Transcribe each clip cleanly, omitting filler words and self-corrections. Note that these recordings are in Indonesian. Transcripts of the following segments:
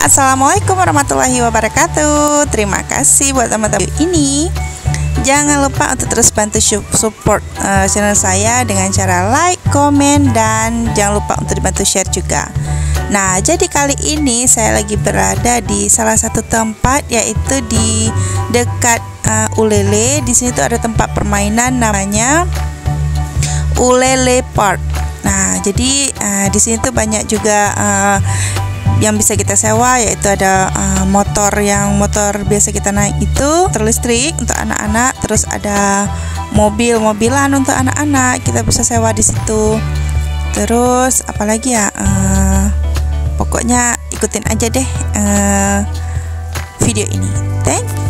Assalamualaikum warahmatullahi wabarakatuh. Terima kasih buat teman-teman ini. Jangan lupa untuk terus bantu support channel saya dengan cara like, komen, dan jangan lupa untuk dibantu share juga. Nah, jadi kali ini saya lagi berada di salah satu tempat, yaitu di dekat Ulele. Di sini tuh ada tempat permainan namanya Ulele Park. Nah, jadi di sini tuh banyak juga yang bisa kita sewa, yaitu ada motor biasa kita naik itu, motor listrik untuk anak-anak, terus ada mobil-mobilan untuk anak-anak, kita bisa sewa di situ. Terus apalagi ya, pokoknya ikutin aja deh video ini. Thank you.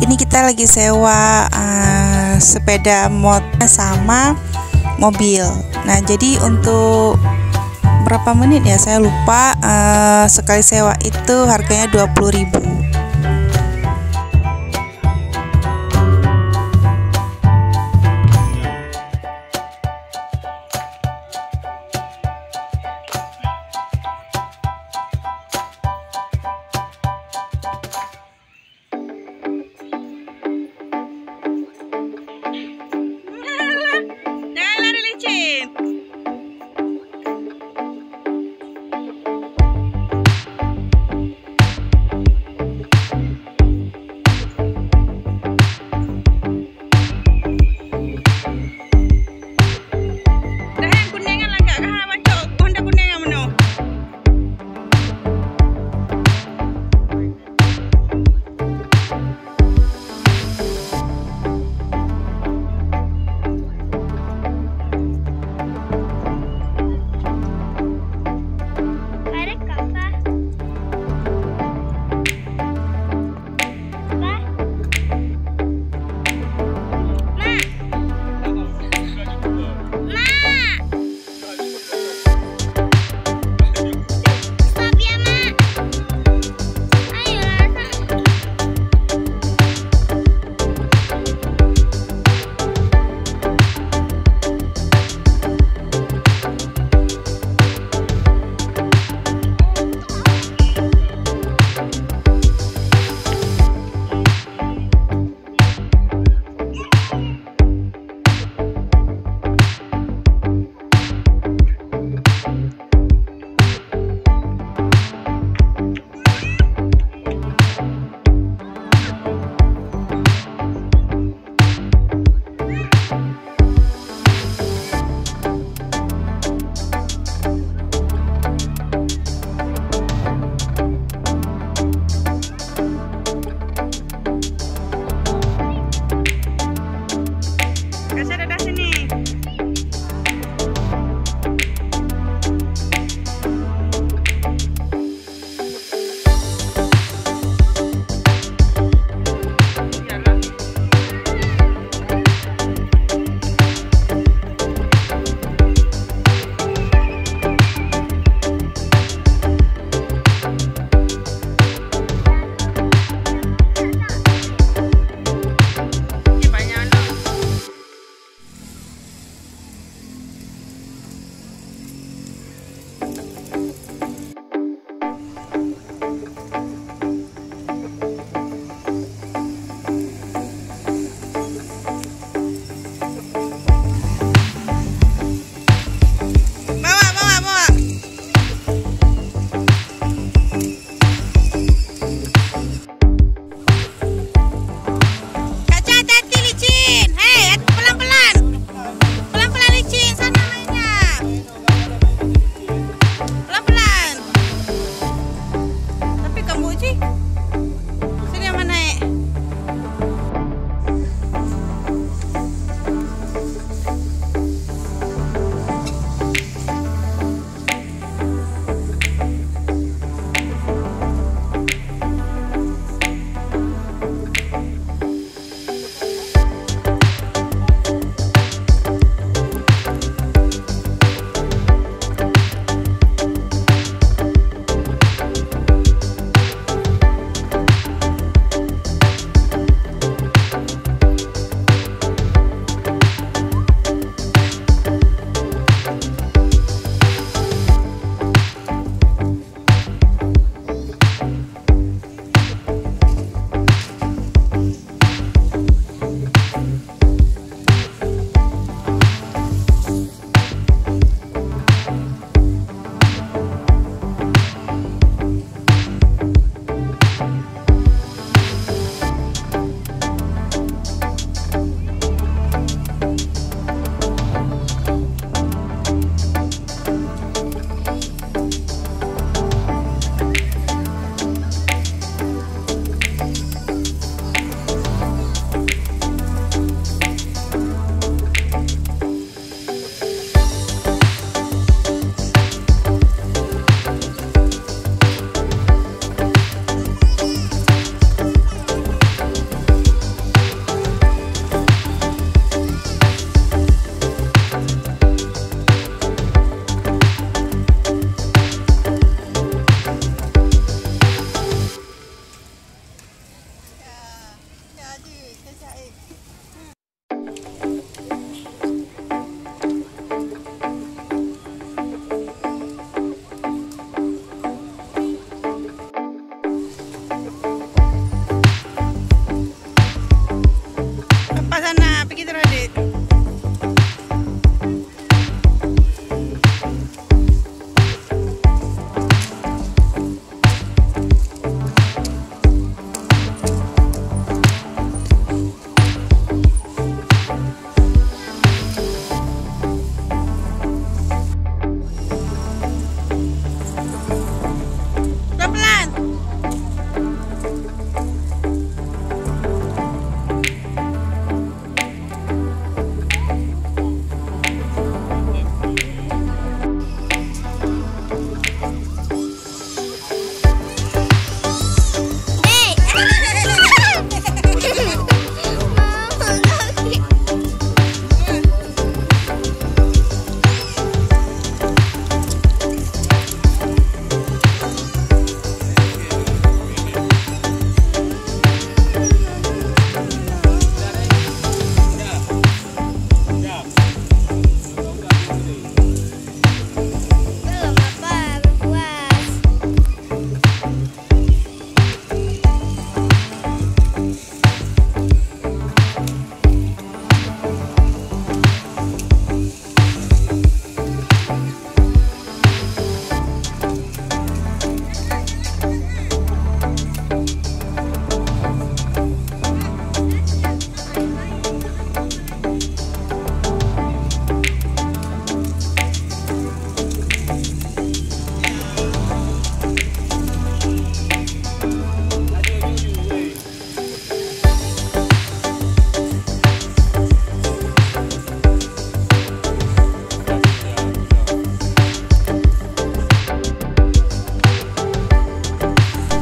Ini kita lagi sewa sepeda motor sama mobil. Nah, jadi untuk berapa menit ya, saya lupa. Sekali sewa itu harganya 20.000.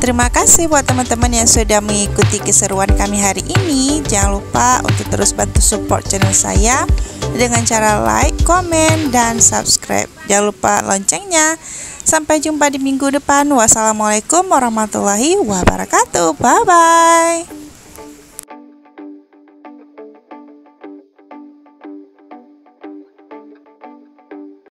Terima kasih buat teman-teman yang sudah mengikuti keseruan kami hari ini. Jangan lupa untuk terus bantu support channel saya dengan cara like, komen, dan subscribe. Jangan lupa loncengnya. Sampai jumpa di minggu depan. Wassalamualaikum warahmatullahi wabarakatuh. Bye-bye.